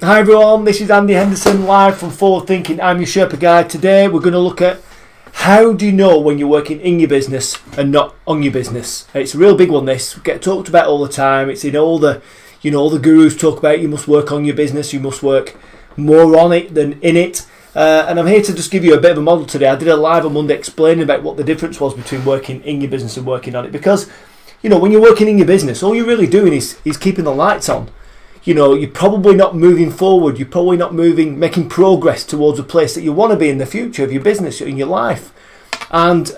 Hi everyone, this is Andy Henderson live from Forward Thinking. I'm your Sherpa guide. Today we're going to look at how do you know when you're working in your business and not on your business. It's a real big one. This get talked about all the time. It's in all the, all the gurus talk about you must work on your business. You must work more on it than in it. And I'm here to just give you a bit of a model today. I did a live on Monday explaining about what the difference was between working in your business and working on it. Because, when you're working in your business, all you're really doing is keeping the lights on. You're probably not moving forward. You're probably not making progress towards a place that you want to be in the future of your business, in your life. And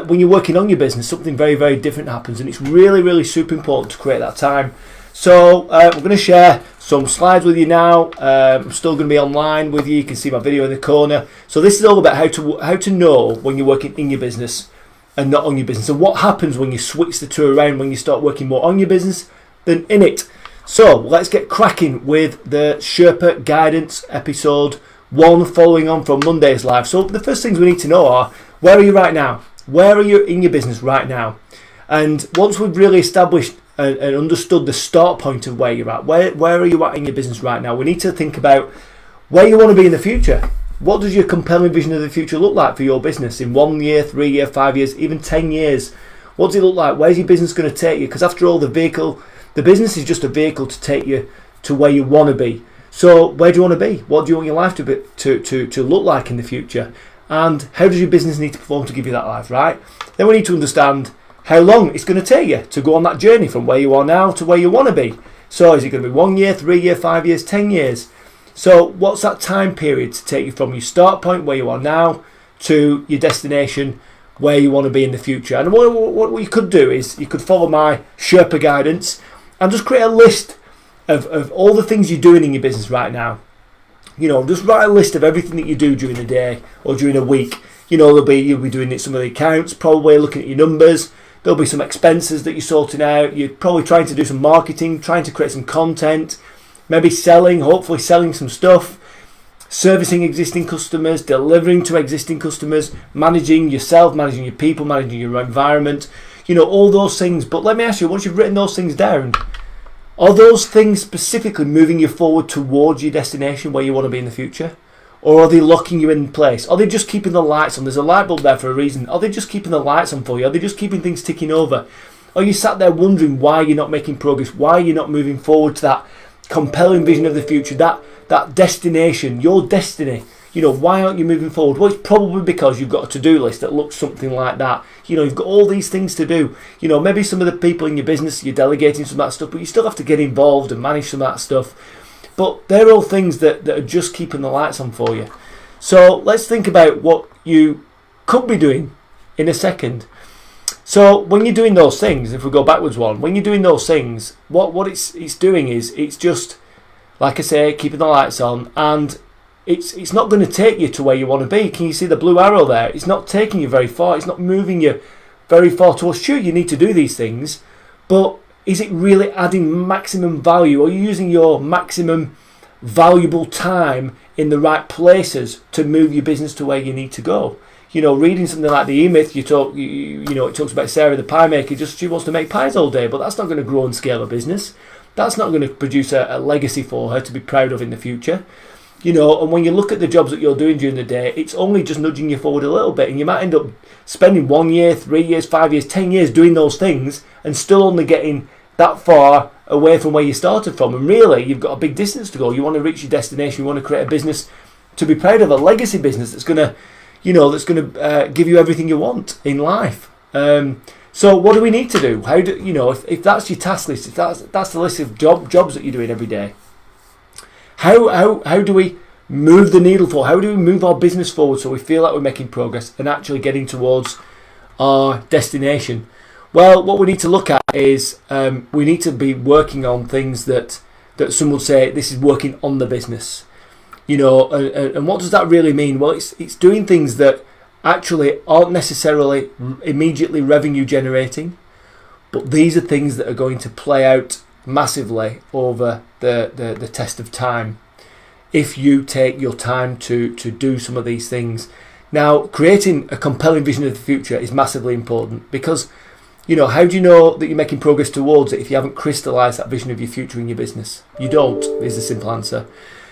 when you're working on your business, something very, very different happens. And it's really, really super important to create that time. So we're going to share some slides with you now. I'm still going to be online with you. You can see my video in the corner. So this is all about how to know when you're working in your business and not on your business. And what happens when you switch the two around, when you start working more on your business than in it. So let's get cracking with the Sherpa Guidance episode 1 following on from Monday's live. So the first things we need to know are, where are you right now? Where are you in your business right now? And once we've really established and understood the start point of where you're at, where are you at in your business right now? We need to think about where you want to be in the future. What does your compelling vision of the future look like for your business in 1 year, 3 year, 5 years, even 10 years? What does it look like? Where's your business going to take you? Because after all, the business is just a vehicle to take you to where you want to be. So where do you want to be? What do you want your life to look like in the future? And how does your business need to perform to give you that life, right? Then we need to understand how long it's going to take you to go on that journey from where you are now to where you want to be. So is it going to be 1 year, 3 year, 5 years, 10 years? So what's that time period to take you from your start point where you are now to your destination where you want to be in the future? And what you could do is you could follow my Sherpa guidance and just create a list of all the things you're doing in your business right now. Just write a list of everything that you do during the day or during a week. You'll be doing some of the accounts, probably looking at your numbers. There'll be some expenses that you're sorting out. You're probably trying to do some marketing, trying to create some content, maybe hopefully selling some stuff, servicing existing customers, delivering to existing customers, managing yourself, managing your people, managing your environment. All those things. But let me ask you, once you've written those things down, are those things specifically moving you forward towards your destination where you want to be in the future? Or are they locking you in place? Are they just keeping the lights on? There's a light bulb there for a reason. Are they just keeping the lights on for you? Are they just keeping things ticking over? Are you sat there wondering why you're not making progress? Why you're not moving forward to that compelling vision of the future, that destination, your destiny? Why aren't you moving forward? Well, it's probably because you've got a to-do list that looks something like that. You've got all these things to do. Maybe some of the people in your business, you're delegating some of that stuff, but you still have to get involved and manage some of that stuff. But they're all things that are just keeping the lights on for you. So let's think about what you could be doing in a second. So when you're doing those things, if we go backwards one, when you're doing those things, what it's doing is it's just, like I say, keeping the lights on, and it's not going to take you to where you want to be. Can you see the blue arrow there? It's not taking you very far. It's not moving you very far towards. Sure, you need to do these things, but is it really adding maximum value? Are you using your maximum valuable time in the right places to move your business to where you need to go? Reading something like the E-Myth, it talks about Sarah the pie maker. She wants to make pies all day, but that's not going to grow and scale a business. That's not going to produce a legacy for her to be proud of in the future. And when you look at the jobs that you're doing during the day, it's only just nudging you forward a little bit, and you might end up spending 1 year, 3 years, 5 years, 10 years doing those things and still only getting that far away from where you started from. And really, you've got a big distance to go. You want to reach your destination. You want to create a business to be proud of, a legacy business that's going to, give you everything you want in life. So what do we need to do? How do if that's your task list, if that's the list of jobs that you're doing every day? How do we move the needle forward? How do we move our business forward so we feel like we're making progress and actually getting towards our destination? Well, what we need to look at is we need to be working on things that some would say this is working on the business. And what does that really mean? Well, it's doing things that actually aren't necessarily immediately revenue generating, but these are things that are going to play out massively over the test of time if you take your time to do some of these things. Now, creating a compelling vision of the future is massively important because how do you know that you're making progress towards it if you haven't crystallized that vision of your future in your business? You don't, is the simple answer.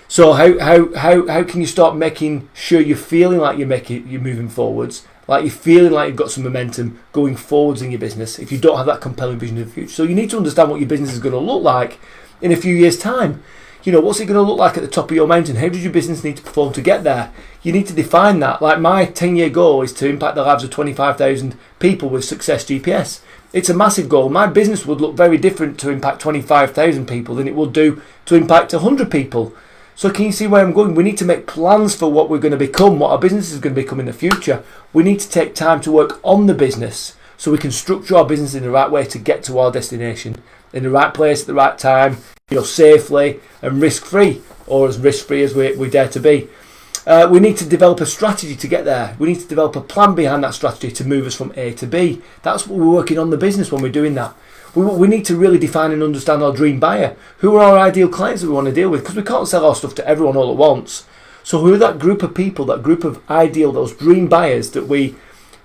So how can you start making sure you're feeling like you're moving forwards, like you're feeling like you've got some momentum going forwards in your business if you don't have that compelling vision of the future? So you need to understand what your business is going to look like in a few years' time. What's it going to look like at the top of your mountain? How does your business need to perform to get there? You need to define that. Like my 10-year goal is to impact the lives of 25,000 people with Success GPS. It's a massive goal. My business would look very different to impact 25,000 people than it would do to impact 100 people. So can you see where I'm going? We need to make plans for what we're going to become, what our business is going to become in the future. We need to take time to work on the business so we can structure our business in the right way to get to our destination, in the right place at the right time, safely and risk-free, or as risk-free as we dare to be. We need to develop a strategy to get there. We need to develop a plan behind that strategy to move us from A to B. That's what we're working on the business when we're doing that. We need to really define and understand our dream buyer. Who are our ideal clients that we want to deal with? Because we can't sell our stuff to everyone all at once. So who are that group of people, that group of ideal, those dream buyers that we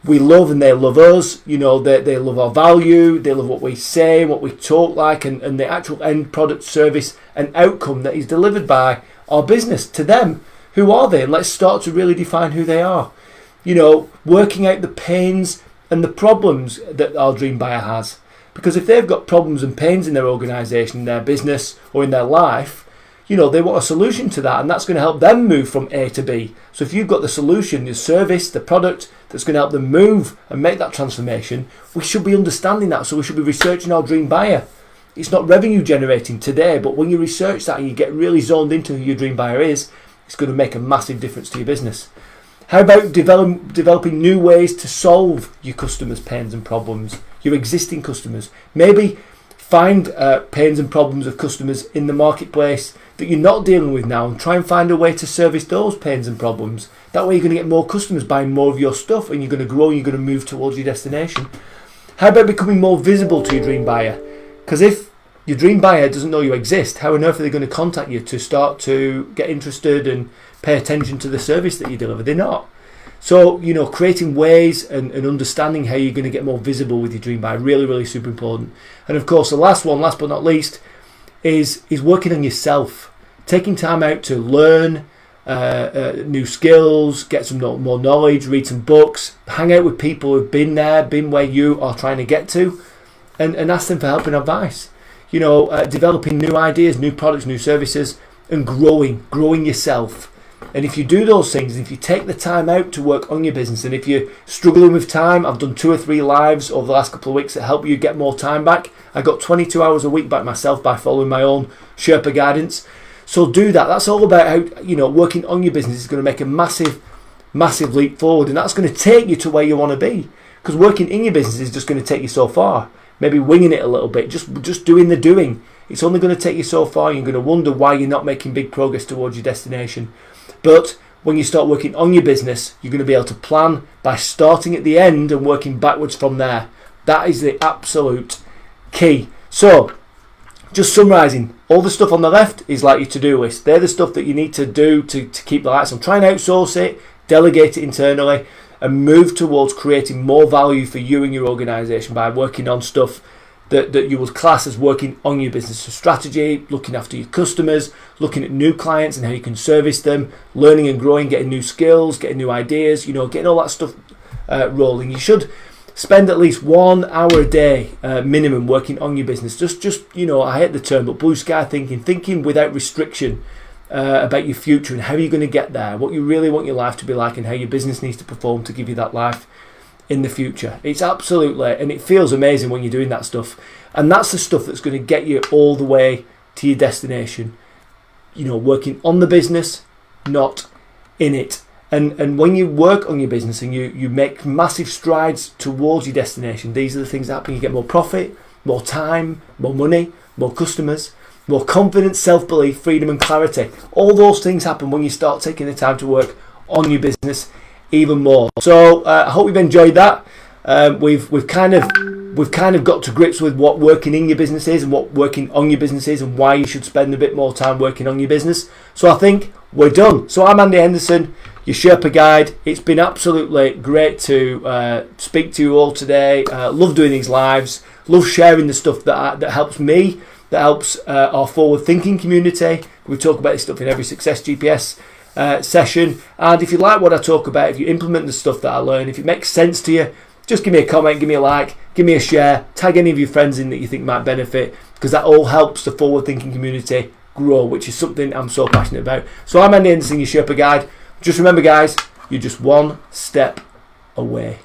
love and they love us? They love our value, they love what we say, what we talk like, and the actual end product, service and outcome that is delivered by our business to them. Who are they? And let's start to really define who they are. Working out the pains and the problems that our dream buyer has. Because if they've got problems and pains in their organisation, in their business or in their life, they want a solution to that, and that's going to help them move from A to B. So if you've got the solution, the service, the product that's going to help them move and make that transformation, we should be understanding that. So we should be researching our dream buyer. It's not revenue generating today, but when you research that and you get really zoned into who your dream buyer is, it's going to make a massive difference to your business. How about developing new ways to solve your customers' pains and problems, your existing customers? Maybe find pains and problems of customers in the marketplace that you're not dealing with now and try and find a way to service those pains and problems. That way you're going to get more customers buying more of your stuff, and you're going to grow and you're going to move towards your destination. How about becoming more visible to your dream buyer? Because if your dream buyer doesn't know you exist, how on earth are they going to contact you to start to get interested and pay attention to the service that you deliver? They're not. So, creating ways and understanding how you're going to get more visible with your dream buyer, really, really super important. And of course, the last but not least, is working on yourself. Taking time out to learn new skills, get some more knowledge, read some books, hang out with people who've been where you are trying to get to, and ask them for help and advice. Developing new ideas, new products, new services, and growing yourself. And if you do those things, if you take the time out to work on your business, and if you're struggling with time, I've done 2 or 3 lives over the last couple of weeks that help you get more time back. I got 22 hours a week back myself by following my own Sherpa Guidance. So do that. That's all about how, working on your business is going to make a massive, massive leap forward. And that's going to take you to where you want to be. Because working in your business is just going to take you so far. Maybe winging it a little bit, just doing the doing. It's only going to take you so far. You're going to wonder why you're not making big progress towards your destination. But when you start working on your business, you're going to be able to plan by starting at the end and working backwards from there. That is the absolute key. So, just summarising, all the stuff on the left is like your to-do list. They're the stuff that you need to do to keep the lights on. Try and outsource it, delegate it internally, and move towards creating more value for you and your organisation by working on stuff that you would class as working on your business. So strategy, looking after your customers, looking at new clients and how you can service them, learning and growing, getting new skills, getting new ideas, getting all that stuff rolling. You should spend at least 1 hour a day minimum working on your business. Just I hate the term, but blue sky thinking without restriction about your future and how you're going to get there, what you really want your life to be like, and how your business needs to perform to give you that life in the future. It's absolutely, and it feels amazing when you're doing that stuff. And that's the stuff that's going to get you all the way to your destination. Working on the business, not in it. And when you work on your business and you make massive strides towards your destination, these are the things that happen. You get more profit, more time, more money, more customers, more confidence, self-belief, freedom and clarity. All those things happen when you start taking the time to work on your business even more. So I hope you've enjoyed that. We've kind of got to grips with what working in your business is and what working on your business is and why you should spend a bit more time working on your business. So I think we're done. So I'm Andy Henderson, your Sherpa Guide. It's been absolutely great to speak to you all today. Love doing these lives. Love sharing the stuff that helps me that helps our forward thinking community. We talk about this stuff in every Success GPS session. And if you like what I talk about, if you implement the stuff that I learn, if it makes sense to you, just give me a comment, give me a like, give me a share, tag any of your friends in that you think might benefit, because that all helps the forward thinking community grow, which is something I'm so passionate about. So I'm Andy Henderson, your Sherpa Guide. Just remember, guys, you're just one step away.